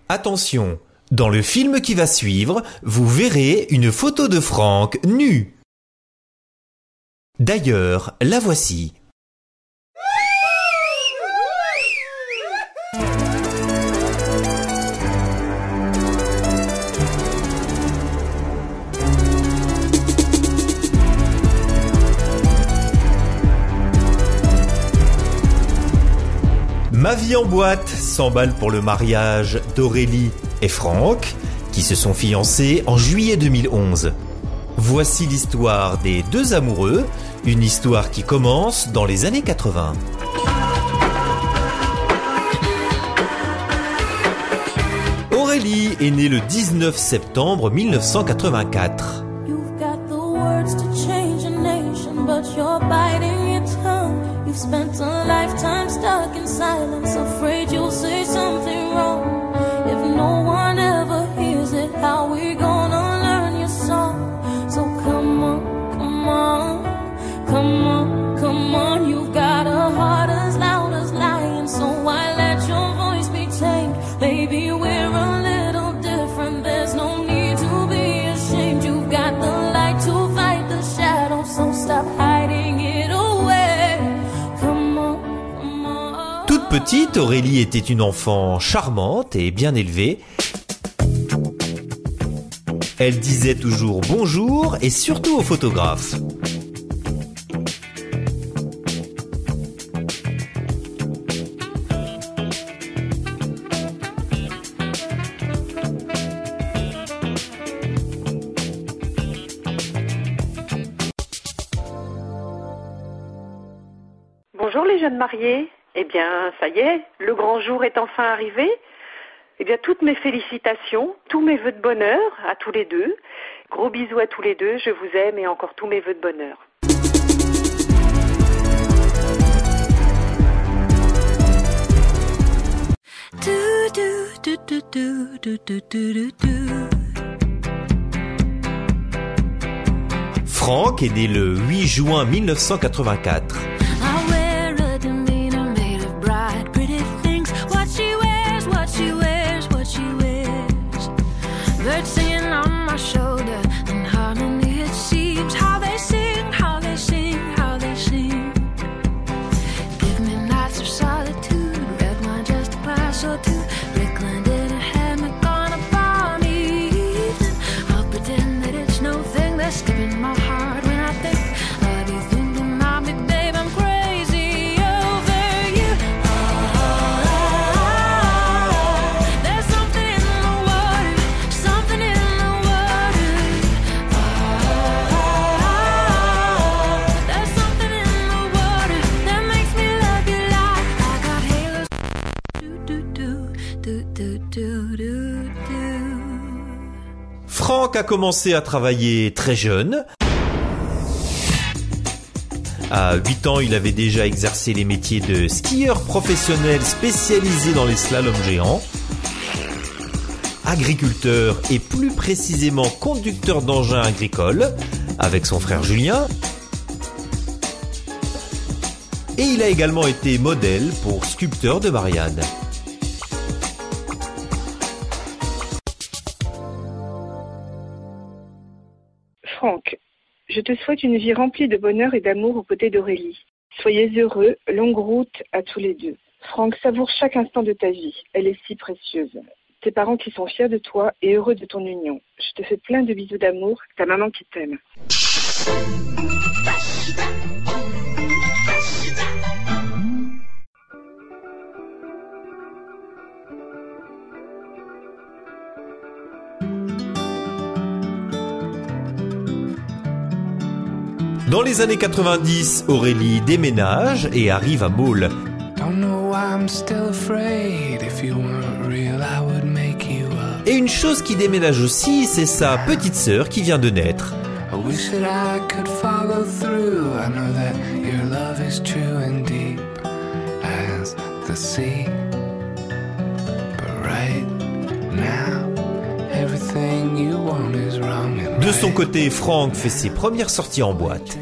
Attention, dans le film qui va suivre, vous verrez une photo de Franck nu. D'ailleurs, la voici. Ma vie en boîte, 100 balles pour le mariage d'Aurélie et Franck, qui se sont fiancés en juillet 2011. Voici l'histoire des deux amoureux, une histoire qui commence dans les années 80. Aurélie est née le 19 septembre 1984. You've spent a lifetime stuck in silence, afraid you'll say something wrong. If no one ever hears it, how we gonna learn your song? So come on, come on, come on, come on. You've got a heart as loud as lion, so why let your voice be tamed? Baby, we're a little different, there's no need to be ashamed. You've got the light to fight the shadow, so stop hiding it away. Toute petite, Aurélie était une enfant charmante et bien élevée. Elle disait toujours bonjour et surtout aux photographes. Bonjour les jeunes mariés. Eh bien, ça y est, le grand jour est enfin arrivé. Eh bien, toutes mes félicitations, tous mes vœux de bonheur à tous les deux. Gros bisous à tous les deux, je vous aime et encore tous mes vœux de bonheur. Franck est né le 8 juin 1984. Birds singing on my shoulder, and harmony it seems. How they sing, how they sing, how they sing. Give me nights of solitude, red wine, just a glass or two. Rickland in a hammock on a balmy evening. I'll pretend that it's no thing that's skipping my heart when I think of you thinking of me, babe. I'm crazy over you. There's something in the water, something in the water. There's something in the water that makes me love you like I got halos. Franck a commencé à travailler très jeune. À 8 ans, il avait déjà exercé les métiers de skieur professionnel spécialisé dans les slaloms géants, agriculteur et plus précisément conducteur d'engins agricoles avec son frère Julien. Et il a également été modèle pour Sculpteur de Marianne. Franck, je te souhaite une vie remplie de bonheur et d'amour aux côtés d'Aurélie. Soyez heureux, longue route à tous les deux. Franck, savoure chaque instant de ta vie, elle est si précieuse. Tes parents qui sont fiers de toi et heureux de ton union. Je te fais plein de bisous d'amour, ta maman qui t'aime. Dans les années 90, Aurélie déménage et arrive à Maule. Et une chose qui déménage aussi, c'est sa petite sœur qui vient de naître. De son côté, Franck fait ses premières sorties en boîte.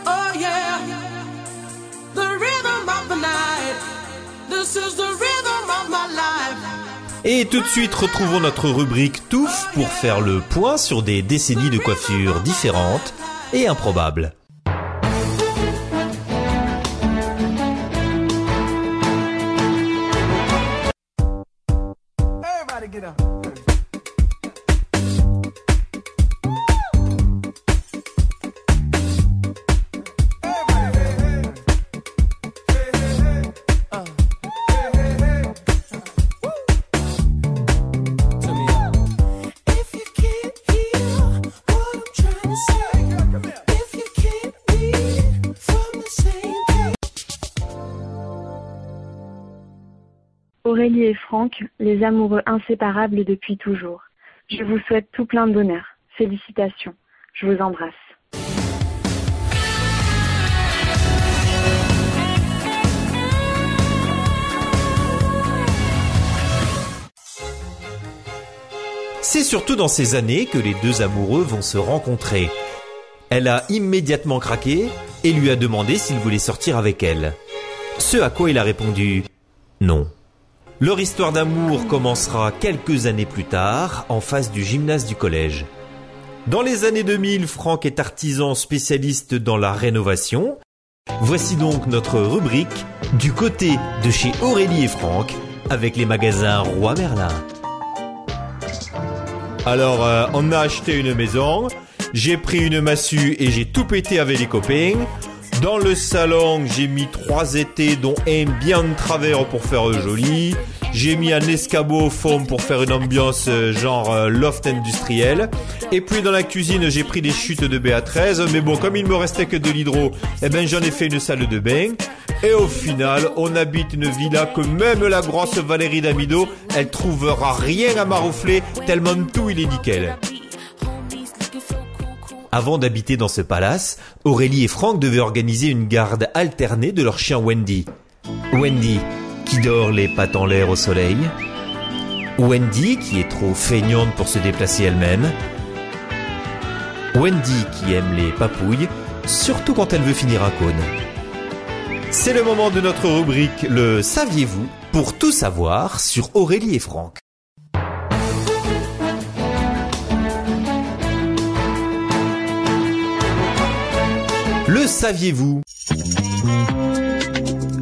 Oh yeah, the rhythm of the night. Et tout de suite, retrouvons notre rubrique Touffe pour faire le point sur des décennies de coiffures différentes et improbables. Aurélie et Franck, les amoureux inséparables depuis toujours. Je vous souhaite tout plein de bonheur. Félicitations. Je vous embrasse. C'est surtout dans ces années que les deux amoureux vont se rencontrer. Elle a immédiatement craqué et lui a demandé s'il voulait sortir avec elle. Ce à quoi il a répondu « non ». Leur histoire d'amour commencera quelques années plus tard, en face du gymnase du collège. Dans les années 2000, Franck est artisan spécialiste dans la rénovation. Voici donc notre rubrique du côté de chez Aurélie et Franck, avec les magasins Roi Merlin. Alors, on a acheté une maison, j'ai pris une massue et j'ai tout pété avec les copains. Dans le salon, j'ai mis 3 étés dont un bien de travers pour faire joli. J'ai mis un escabeau au fond pour faire une ambiance genre loft industriel. Et puis dans la cuisine, j'ai pris des chutes de BA13. Mais bon, comme il me restait que de l'hydro, eh ben j'en ai fait une salle de bain. Et au final, on habite une villa que même la grosse Valérie Damido, elle trouvera rien à maroufler tellement tout il est nickel. Avant d'habiter dans ce palace, Aurélie et Franck devaient organiser une garde alternée de leur chien Wendy. Wendy, qui dort les pattes en l'air au soleil. Wendy, qui est trop feignante pour se déplacer elle-même. Wendy, qui aime les papouilles, surtout quand elle veut finir un cône. C'est le moment de notre rubrique Le Saviez-vous pour tout savoir sur Aurélie et Franck. Le saviez-vous ?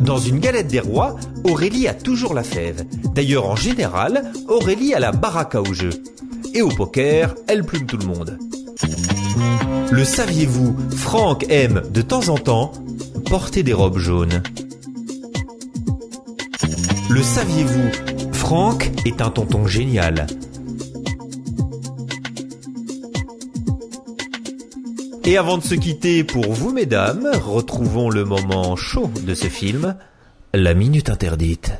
Dans une galette des rois, Aurélie a toujours la fève. D'ailleurs, en général, Aurélie a la baraka au jeu. Et au poker, elle plume tout le monde. Le saviez-vous ? Franck aime, de temps en temps, porter des robes jaunes. Le saviez-vous ? Franck est un tonton génial. Et avant de se quitter pour vous mesdames, retrouvons le moment chaud de ce film, la minute interdite.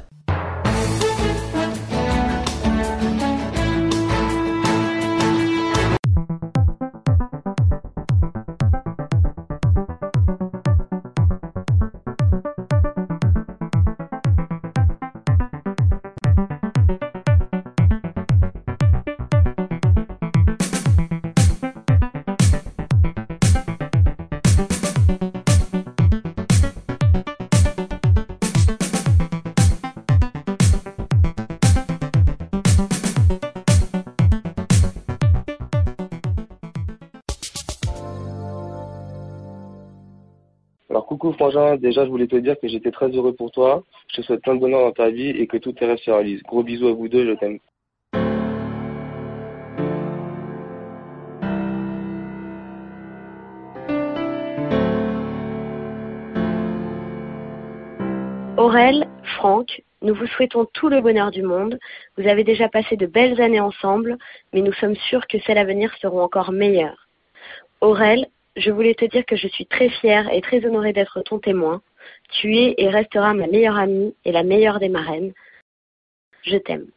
Alors coucou Frangin, déjà je voulais te dire que j'étais très heureux pour toi, je te souhaite plein de bonheur dans ta vie et que tous tes rêves se réalisent. Gros bisous à vous deux, je t'aime. Aurel, Franck, nous vous souhaitons tout le bonheur du monde. Vous avez déjà passé de belles années ensemble, mais nous sommes sûrs que celles à venir seront encore meilleures. Aurel, je voulais te dire que je suis très fière et très honorée d'être ton témoin. Tu es et resteras ma meilleure amie et la meilleure des marraines. Je t'aime.